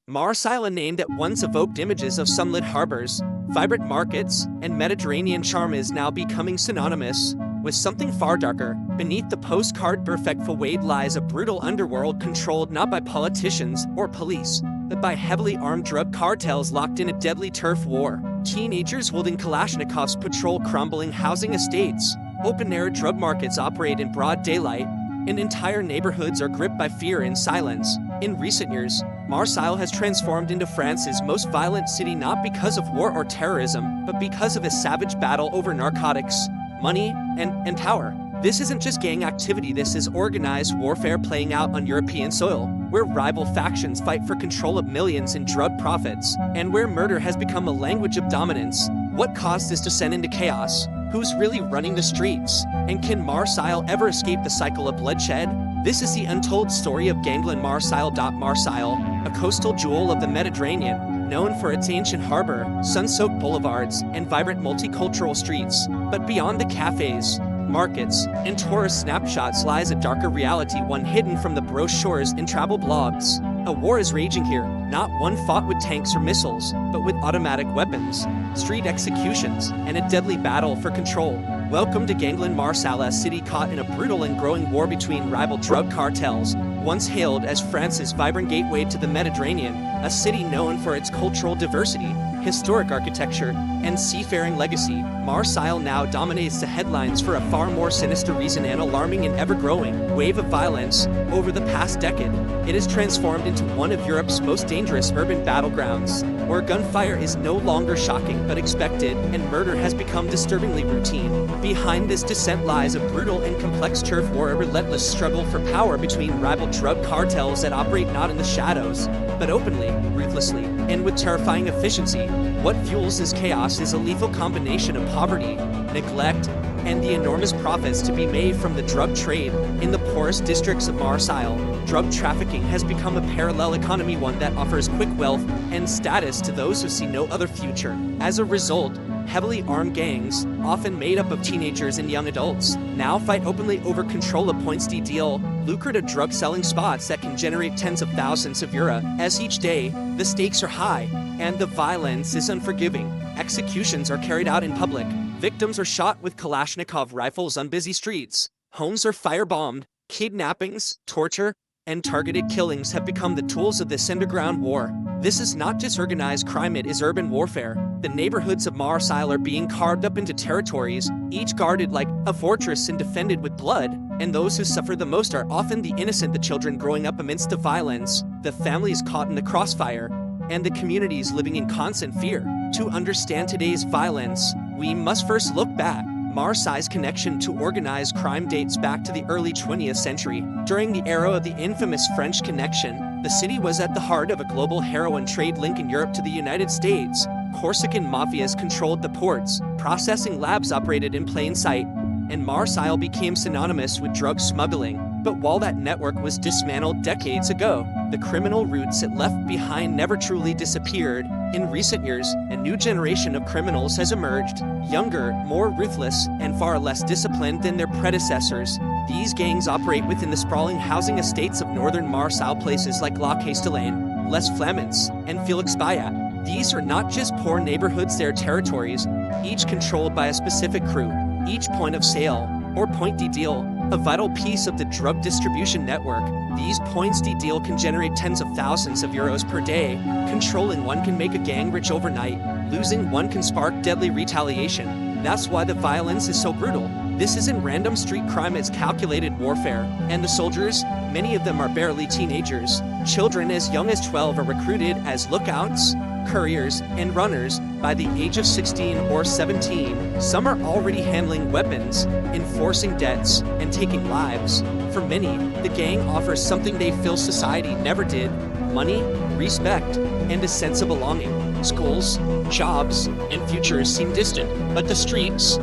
Marseille, a name that once evoked images of sunlit harbors, vibrant markets, and Mediterranean charm, is now becoming synonymous with something far darker. Beneath the postcard perfect facade lies a brutal underworld controlled not by politicians or police, but by heavily armed drug cartels locked in a deadly turf war. Teenagers wielding Kalashnikovs patrol crumbling housing estates. Open-air drug markets operate in broad daylight, and entire neighborhoods are gripped by fear and silence. In recent years, Marseille has transformed into France's most violent city, not because of war or terrorism, but because of a savage battle over narcotics, money, and power. This isn't just gang activity, this is organized warfare playing out on European soil, where rival factions fight for control of millions in drug profits, and where murder has become a language of dominance. What caused this descent into chaos? Who's really running the streets? And can Marseille ever escape the cycle of bloodshed? This is the untold story of Gangland Marseille. Marseille, a coastal jewel of the Mediterranean, known for its ancient harbor, sun-soaked boulevards, and vibrant multicultural streets. But beyond the cafes, markets, and tourist snapshots lies a darker reality, one hidden from the brochures and travel blogs. A war is raging here, not one fought with tanks or missiles, but with automatic weapons, street executions, and a deadly battle for control. Welcome to Gangland Marseille, a city caught in a brutal and growing war between rival drug cartels. Once hailed as France's vibrant gateway to the Mediterranean, a city known for its cultural diversity, historic architecture, and seafaring legacy, Marseille now dominates the headlines for a far more sinister reason: an alarming and ever-growing wave of violence. Over the past decade, it has transformed into one of Europe's most dangerous urban battlegrounds, where gunfire is no longer shocking but expected, and murder has become disturbingly routine. Behind this descent lies a brutal and complex turf war, a relentless struggle for power between rival drug cartels that operate not in the shadows, but openly, ruthlessly, and with terrifying efficiency. What fuels this chaos is a lethal combination of poverty, neglect, and the enormous profits to be made from the drug trade. In the poorest districts of Marseille, drug trafficking has become a parallel economy, one that offers quick wealth and status to those who see no other future. As a result, heavily armed gangs, often made up of teenagers and young adults, now fight openly over control of points de deal, lucrative drug selling spots that can generate tens of thousands of euro. As each day, the stakes are high, and the violence is unforgiving. Executions are carried out in public. Victims are shot with Kalashnikov rifles on busy streets. Homes are firebombed. Kidnappings, torture, and targeted killings have become the tools of this underground war. This is not just organized crime, it is urban warfare. The neighborhoods of Marseille are being carved up into territories, each guarded like a fortress and defended with blood, and those who suffer the most are often the innocent, the children growing up amidst the violence, the families caught in the crossfire, and the communities living in constant fear. To understand today's violence, we must first look back. Marseille's connection to organized crime dates back to the early 20th century. During the era of the infamous French Connection, the city was at the heart of a global heroin trade linking Europe to the United States. Corsican mafias controlled the ports, processing labs operated in plain sight, and Marseille became synonymous with drug smuggling. But while that network was dismantled decades ago, the criminal roots it left behind never truly disappeared. In recent years, a new generation of criminals has emerged, younger, more ruthless, and far less disciplined than their predecessors. These gangs operate within the sprawling housing estates of northern Marseille, places like La Castellane, Les Flamands, and Felix Bayat. These are not just poor neighborhoods, they are territories, each controlled by a specific crew. Each point of sale, or point de deal, a vital piece of the drug distribution network. These points de deal can generate tens of thousands of euros per day. Controlling one can make a gang rich overnight. Losing one can spark deadly retaliation. That's why the violence is so brutal. This isn't random street crime, it's calculated warfare. And the soldiers, many of them are barely teenagers. Children as young as 12 are recruited as lookouts, couriers, and runners. By the age of 16 or 17, some are already handling weapons, enforcing debts, and taking lives. For many, the gang offers something they feel society never did: money, respect, and a sense of belonging. Schools, jobs, and futures seem distant, but the streets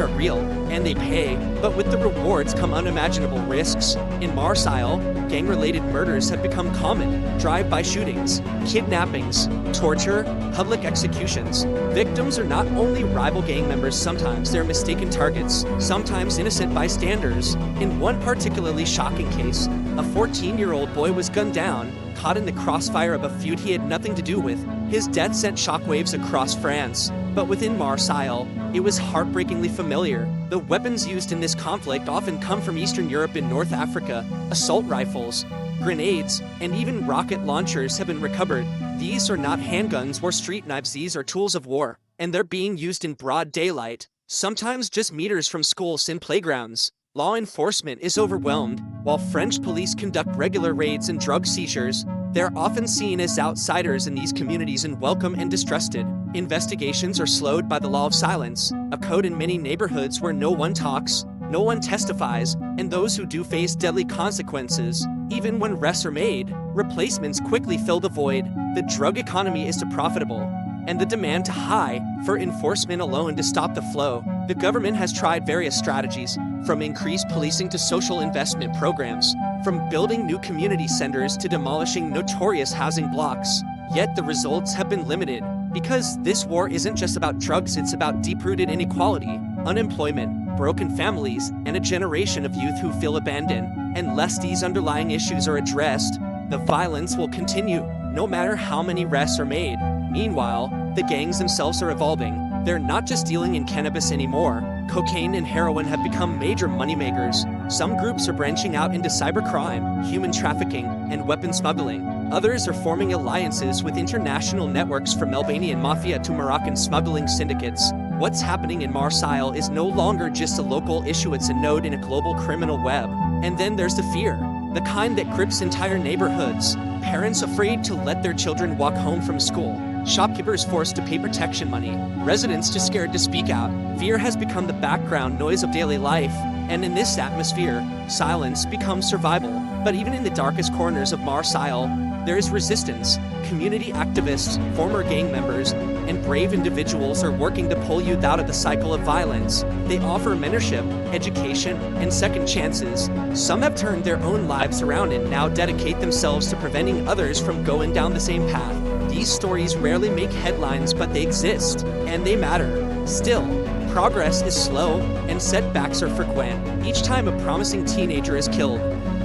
are real, and they pay. But with the rewards come unimaginable risks. In Marseille, gang-related murders have become common. Drive-by shootings, kidnappings, torture, public executions. Victims are not only rival gang members, sometimes they're mistaken targets, sometimes innocent bystanders. In one particularly shocking case, A 14-year-old boy was gunned down, caught in the crossfire of a feud he had nothing to do with. His death sent shockwaves across France, but within Marseille, it was heartbreakingly familiar. The weapons used in this conflict often come from Eastern Europe and North Africa. Assault rifles, grenades, and even rocket launchers have been recovered. These are not handguns or street knives, these are tools of war, and they're being used in broad daylight, sometimes just meters from schools and playgrounds. Law enforcement is overwhelmed. While French police conduct regular raids and drug seizures, they're often seen as outsiders in these communities and welcome and distrusted. Investigations are slowed by the law of silence, a code in many neighborhoods where no one talks, no one testifies, and those who do face deadly consequences. Even when arrests are made, replacements quickly fill the void. The drug economy is too profitable, and the demand too high for enforcement alone to stop the flow. The government has tried various strategies, from increased policing to social investment programs, from building new community centers to demolishing notorious housing blocks. Yet the results have been limited, because this war isn't just about drugs, it's about deep-rooted inequality, unemployment, broken families, and a generation of youth who feel abandoned. Unless these underlying issues are addressed, the violence will continue, no matter how many arrests are made. Meanwhile, the gangs themselves are evolving. They're not just dealing in cannabis anymore. Cocaine and heroin have become major moneymakers. Some groups are branching out into cybercrime, human trafficking, and weapon smuggling. Others are forming alliances with international networks from Albanian mafia to Moroccan smuggling syndicates. What's happening in Marseille is no longer just a local issue, it's a node in a global criminal web. And then there's the fear, the kind that grips entire neighborhoods. Parents afraid to let their children walk home from school. Shopkeepers forced to pay protection money. Residents too scared to speak out. Fear has become the background noise of daily life. And in this atmosphere, silence becomes survival. But even in the darkest corners of Marseille, there is resistance. Community activists, former gang members, and brave individuals are working to pull youth out of the cycle of violence. They offer mentorship, education, and second chances. Some have turned their own lives around and now dedicate themselves to preventing others from going down the same path. These stories rarely make headlines, but they exist, and they matter. Still, progress is slow, and setbacks are frequent. Each time a promising teenager is killed,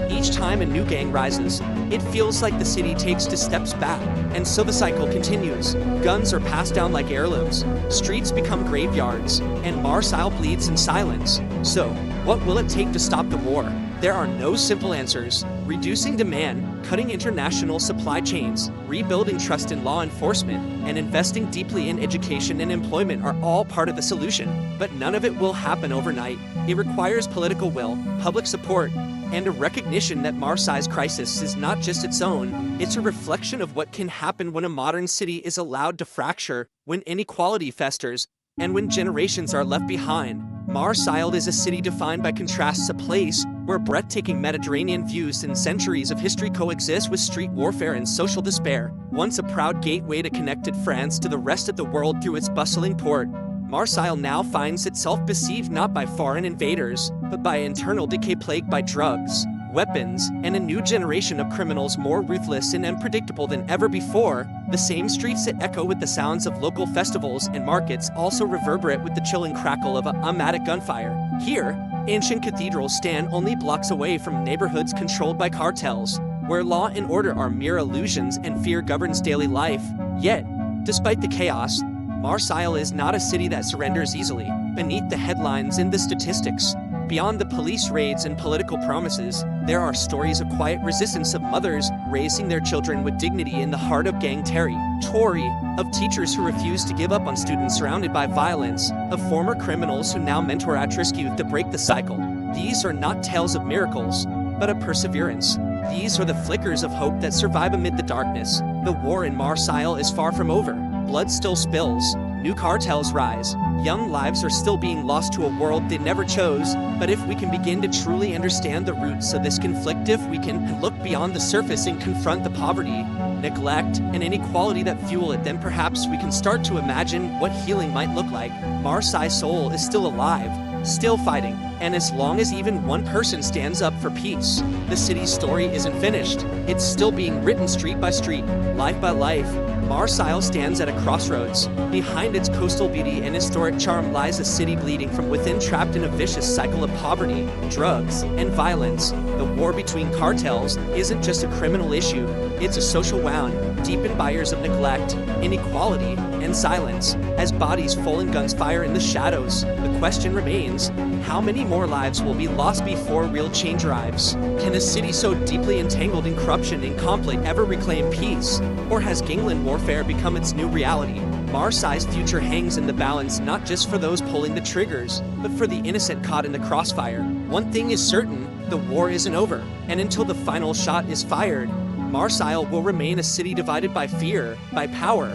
each time a new gang rises, it feels like the city takes 2 steps back, and so the cycle continues. Guns are passed down like heirlooms, streets become graveyards, and Marseille bleeds in silence. So, what will it take to stop the war? There are no simple answers. Reducing demand, cutting international supply chains, rebuilding trust in law enforcement, and investing deeply in education and employment are all part of the solution. But none of it will happen overnight. It requires political will, public support, and a recognition that Marseille's crisis is not just its own. It's a reflection of what can happen when a modern city is allowed to fracture, when inequality festers, and when generations are left behind. Marseille is a city defined by contrasts, a place where breathtaking Mediterranean views and centuries of history coexist with street warfare and social despair. Once a proud gateway that connected France to the rest of the world through its bustling port, Marseille now finds itself besieged not by foreign invaders, but by internal decay plagued by drugs, weapons, and a new generation of criminals more ruthless and unpredictable than ever before. The same streets that echo with the sounds of local festivals and markets also reverberate with the chilling crackle of automatic gunfire. Here, ancient cathedrals stand only blocks away from neighborhoods controlled by cartels, where law and order are mere illusions and fear governs daily life. Yet, despite the chaos, Marseille is not a city that surrenders easily. Beneath the headlines and the statistics, beyond the police raids and political promises, there are stories of quiet resistance, of mothers raising their children with dignity in the heart of gang territory, of teachers who refuse to give up on students surrounded by violence, of former criminals who now mentor at-risk youth to break the cycle. These are not tales of miracles, but of perseverance. These are the flickers of hope that survive amid the darkness. The war in Marseille is far from over. Blood still spills, new cartels rise, young lives are still being lost to a world they never chose. But if we can begin to truly understand the roots of this conflict, if we can look beyond the surface and confront the poverty, neglect, and inequality that fuel it, then perhaps we can start to imagine what healing might look like. Marseille's soul is still alive, still fighting. And as long as even one person stands up for peace, the city's story isn't finished. It's still being written street by street, life by life. Marseille stands at a crossroads. Behind its coastal beauty and historic charm lies a city bleeding from within, trapped in a vicious cycle of poverty, drugs, and violence. The war between cartels isn't just a criminal issue, it's a social wound, deepened by years of neglect, inequality, and silence. As bodies fall and guns fire in the shadows, the question remains, how many more lives will be lost before real change arrives? Can a city so deeply entangled in corruption and conflict ever reclaim peace? Or has gangland warfare become its new reality? Marseille's future hangs in the balance, not just for those pulling the triggers, but for the innocent caught in the crossfire. One thing is certain, the war isn't over, and until the final shot is fired, Marseille will remain a city divided by fear, by power,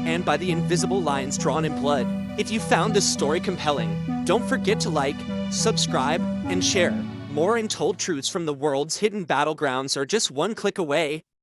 and by the invisible lines drawn in blood. If you found this story compelling, don't forget to like, subscribe, and share. More untold truths from the world's hidden battlegrounds are just one click away.